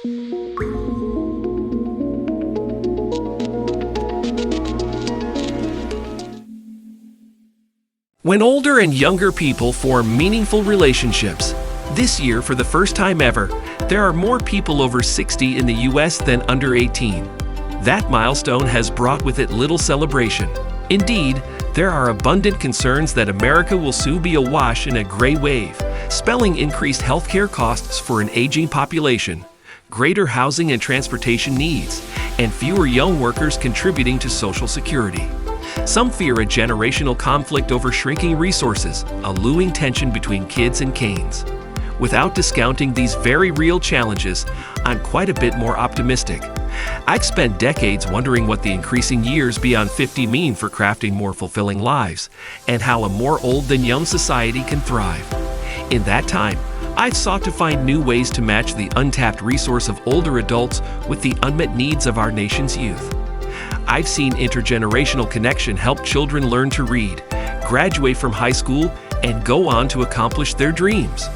When older and younger people form meaningful relationships, this year, for the first time ever, there are more people over 60 in the U.S. than under 18. That milestone has brought with it little celebration. Indeed, there are abundant concerns that America will soon be awash in a gray wave, spelling increased healthcare costs for an aging population, greater housing and transportation needs, and fewer young workers contributing to Social Security. Some fear a generational conflict over shrinking resources, a looming tension between kids and canes. Without discounting these very real challenges, I'm quite a bit more optimistic. I've spent decades wondering what the increasing years beyond 50 mean for crafting more fulfilling lives, and how a more old than young society can thrive. In that time, I've sought to find new ways to match the untapped resource of older adults with the unmet needs of our nation's youth. I've seen intergenerational connection help children learn to read, graduate from high school, and go on to accomplish their dreams.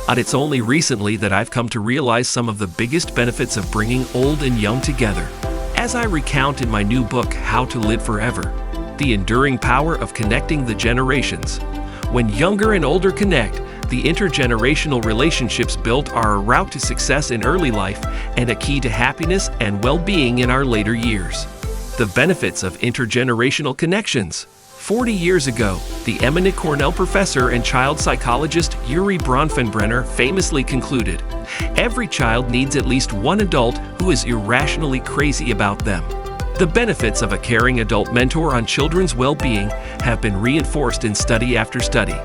And it's only recently that I've come to realize some of the biggest benefits of bringing old and young together. As I recount in my new book, How to Live Forever, the enduring power of connecting the generations. When younger and older connect, the intergenerational relationships built are a route to success in early life and a key to happiness and well-being in our later years. The benefits of intergenerational connections. 40 years ago, the eminent Cornell professor and child psychologist Urie Bronfenbrenner famously concluded, "Every child needs at least one adult who is irrationally crazy about them." The benefits of a caring adult mentor on children's well-being have been reinforced in study after study,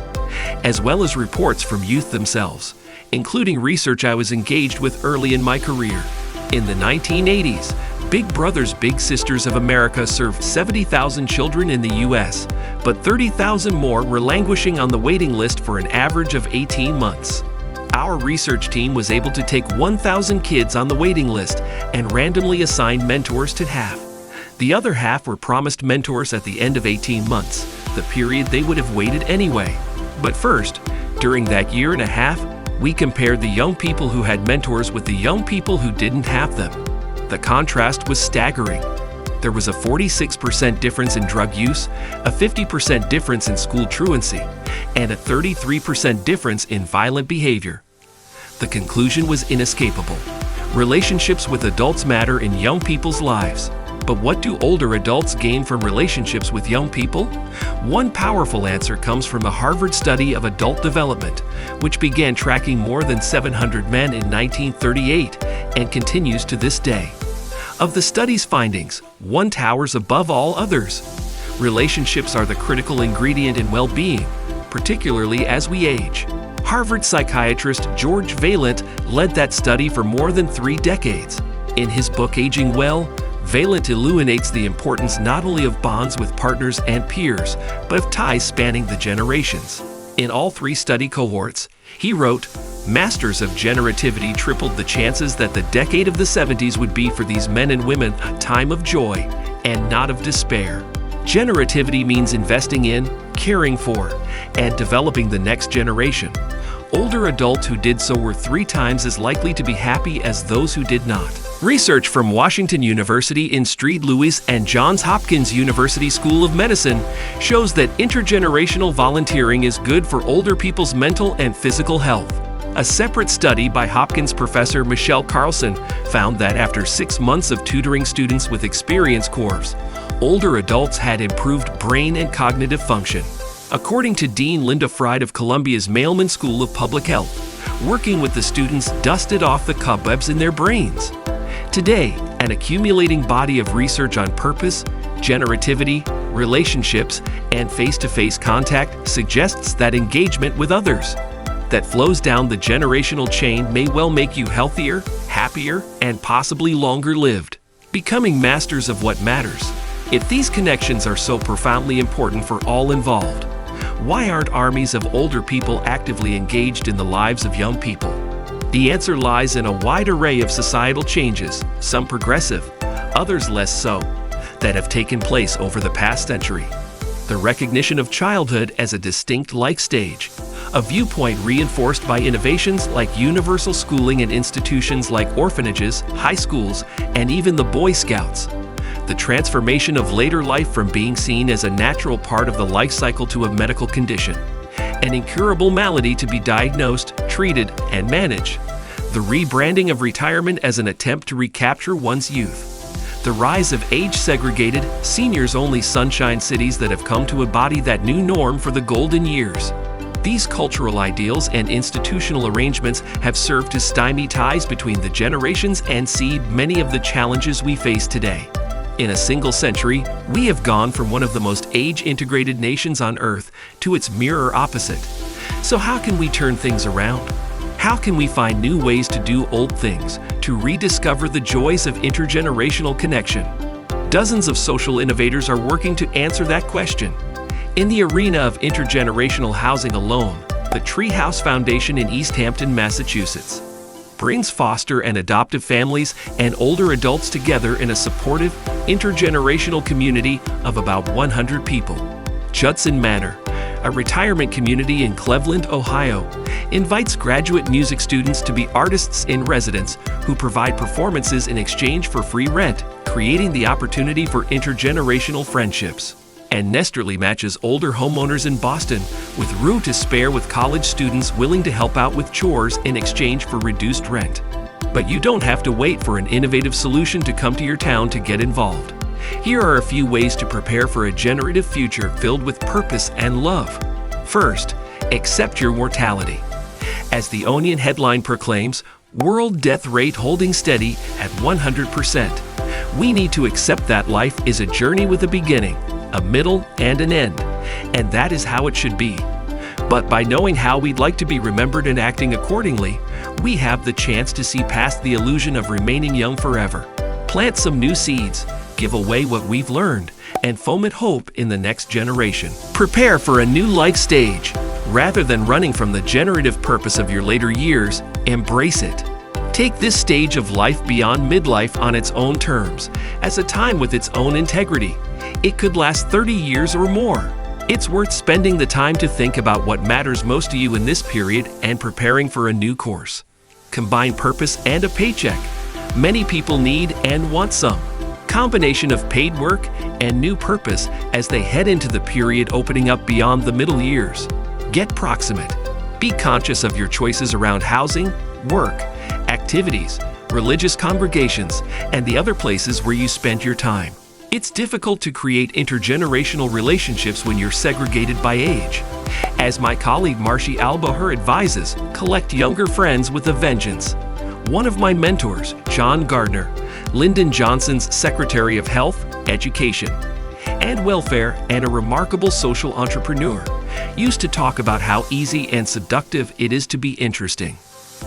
as well as reports from youth themselves, including research I was engaged with early in my career. In the 1980s, Big Brothers Big Sisters of America served 70,000 children in the U.S., but 30,000 more were languishing on the waiting list for an average of 18 months. Our research team was able to take 1,000 kids on the waiting list and randomly assign mentors to half. The other half were promised mentors at the end of 18 months, the period they would have waited anyway. But first, during that year and a half, we compared the young people who had mentors with the young people who didn't have them. The contrast was staggering. There was a 46% difference in drug use, a 50% difference in school truancy, and a 33% difference in violent behavior. The conclusion was inescapable. Relationships with adults matter in young people's lives. But what do older adults gain from relationships with young people? One powerful answer comes from a Harvard study of adult development, which began tracking more than 700 men in 1938 and continues to this day. Of the study's findings, one towers above all others. Relationships are the critical ingredient in well-being, particularly as we age. Harvard psychiatrist George Vaillant led that study for more than 3 decades. In his book Aging Well, Vaillant illuminates the importance not only of bonds with partners and peers, but of ties spanning the generations. In all 3 study cohorts, he wrote, "Masters of generativity tripled the chances that the decade of the 70s would be for these men and women a time of joy and not of despair." Generativity means investing in, caring for, and developing the next generation. Older adults who did so were 3 times as likely to be happy as those who did not. Research from Washington University in Street Lewis and Johns Hopkins University School of Medicine shows that intergenerational volunteering is good for older people's mental and physical health. A separate study by Hopkins professor Michelle Carlson found that after 6 months of tutoring students with experience curves, older adults had improved brain and cognitive function. According to Dean Linda Fried of Columbia's Mailman School of Public Health, working with the students dusted off the cobwebs in their brains. Today, an accumulating body of research on purpose, generativity, relationships, and face-to-face contact suggests that engagement with others that flows down the generational chain may well make you healthier, happier, and possibly longer lived, becoming masters of what matters. If these connections are so profoundly important for all involved, why aren't armies of older people actively engaged in the lives of young people? The answer lies in a wide array of societal changes, some progressive, others less so, that have taken place over the past century. the recognition of childhood as a distinct life stage, a viewpoint reinforced by innovations like universal schooling in institutions like orphanages, high schools, and even the Boy Scouts. The transformation of later life from being seen as a natural part of the life cycle to a medical condition, an incurable malady to be diagnosed, treated, and managed. The rebranding of retirement as an attempt to recapture one's youth. The rise of age-segregated, seniors-only sunshine cities that have come to embody that new norm for the golden years. These cultural ideals and institutional arrangements have served to stymie ties between the generations and seed many of the challenges we face today. In a single century, we have gone from one of the most age-integrated nations on Earth to its mirror opposite. So how can we turn things around? How can we find new ways to do old things, to rediscover the joys of intergenerational connection? Dozens of social innovators are working to answer that question. In the arena of intergenerational housing alone, the Treehouse Foundation in East Hampton, Massachusetts, brings foster and adoptive families and older adults together in a supportive, intergenerational community of about 100 people. Judson Manor, a retirement community in Cleveland, Ohio, invites graduate music students to be artists in residence who provide performances in exchange for free rent, creating the opportunity for intergenerational friendships. And Nesterly matches older homeowners in Boston with room to spare with college students willing to help out with chores in exchange for reduced rent. But you don't have to wait for an innovative solution to come to your town to get involved. Here are a few ways to prepare for a generative future filled with purpose and love. First, accept your mortality. As the Onion headline proclaims, world death rate holding steady at 100%. We need to accept that life is a journey with a beginning, a middle, and an end, and that is how it should be. But by knowing how we'd like to be remembered and acting accordingly, we have the chance to see past the illusion of remaining young forever. Plant some new seeds, give away what we've learned, and foment hope in the next generation. Prepare for a new life stage. Rather than running from the generative purpose of your later years, embrace it. Take this stage of life beyond midlife on its own terms, as a time with its own integrity. It could last 30 years or more. It's worth spending the time to think about what matters most to you in this period and preparing for a new course. Combine purpose and a paycheck. Many people need and want some. Combination of paid work and new purpose as they head into the period opening up beyond the middle years. Get proximate. Be conscious of your choices around housing, work, activities, religious congregations, and the other places where you spend your time. It's difficult to create intergenerational relationships when you're segregated by age. As my colleague Marcy Alboher advises, collect younger friends with a vengeance. One of my mentors, John Gardner, Lyndon Johnson's Secretary of Health, Education, and Welfare and a remarkable social entrepreneur, used to talk about how easy and seductive it is to be interesting.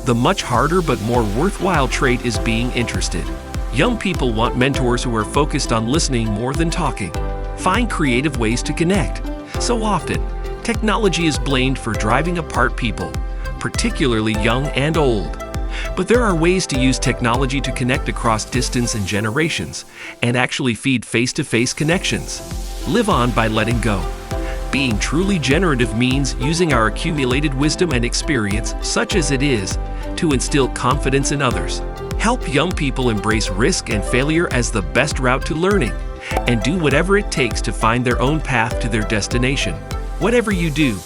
The much harder but more worthwhile trait is being interested. Young people want mentors who are focused on listening more than talking. Find creative ways to connect. So often, technology is blamed for driving apart people, particularly young and old. But there are ways to use technology to connect across distance and generations, and actually feed face-to-face connections. Live on by letting go. Being truly generative means using our accumulated wisdom and experience, such as it is, to instill confidence in others. Help young people embrace risk and failure as the best route to learning, and do whatever it takes to find their own path to their destination. Whatever you do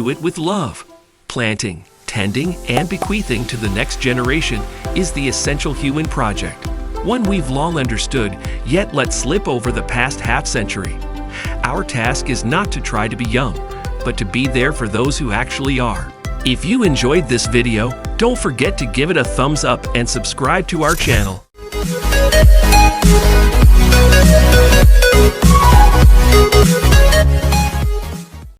it with love. Planting, tending, and bequeathing to the next generation is the essential human project, one we've long understood, yet let slip over the past half-century. Our task is not to try to be young, but to be there for those who actually are. If you enjoyed this video, don't forget to give it a thumbs up and subscribe to our channel.